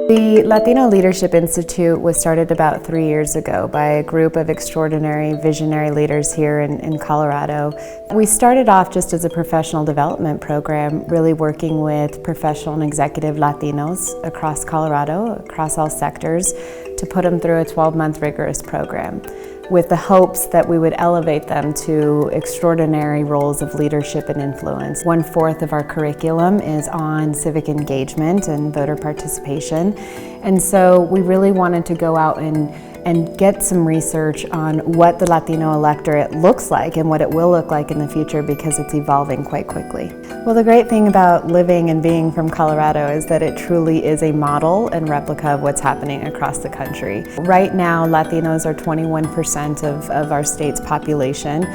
The Latino Leadership Institute was started about 3 years ago by a group of extraordinary visionary leaders here in Colorado. We started off just as a professional development program, really working with professional and executive Latinos across Colorado, across all sectors, to put them through a 12-month rigorous program, with the hopes that we would elevate them to extraordinary roles of leadership and influence. 1/4 of our curriculum is on civic engagement and voter participation. And so we really wanted to go out and get some research on what the Latino electorate looks like and what it will look like in the future, because it's evolving quite quickly. Well, the great thing about living and being from Colorado is that it truly is a model and replica of what's happening across the country. Right now, Latinos are 21% of our state's population.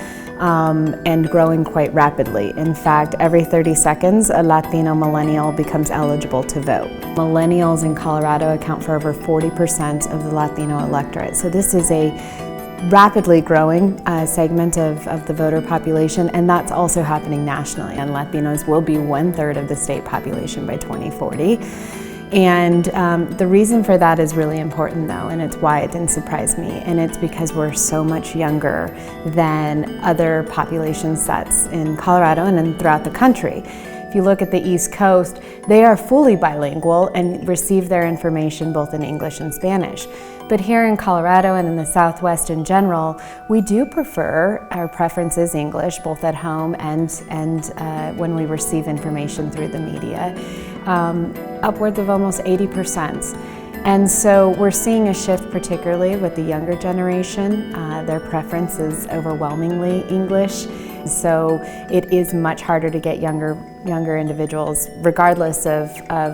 And growing quite rapidly. In fact, every 30 seconds, a Latino millennial becomes eligible to vote. Millennials in Colorado account for over 40% of the Latino electorate. So this is a rapidly growing segment of the voter population, and that's also happening nationally. And Latinos will be 1/3 of the state population by 2040. And the reason for that is really important, though, and it's why it didn't surprise me, and it's because we're so much younger than other population sets in Colorado and throughout the country. If you look at the East Coast, they are fully bilingual and receive their information both in English and Spanish. But here in Colorado and in the Southwest in general, we do prefer, our preference is English, both at home and when we receive information through the media, upwards of almost 80%. And so we're seeing a shift, particularly with the younger generation. Their preference is overwhelmingly English. So it is much harder to get younger individuals, regardless of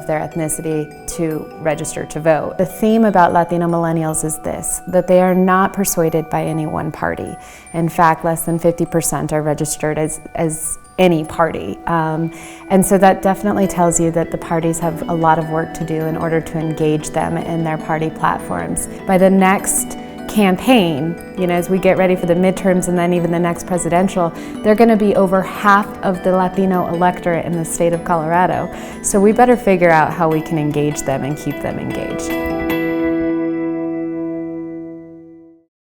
their ethnicity, to register to vote. The theme about Latino millennials is this, that they are not persuaded by any one party. In fact, less than 50% are registered as any party. And so that definitely tells you that the parties have a lot of work to do in order to engage them in their party platforms. By the next campaign, as we get ready for the midterms and then even the next presidential, they're going to be over half of the Latino electorate in the state of Colorado. So we better figure out how we can engage them and keep them engaged.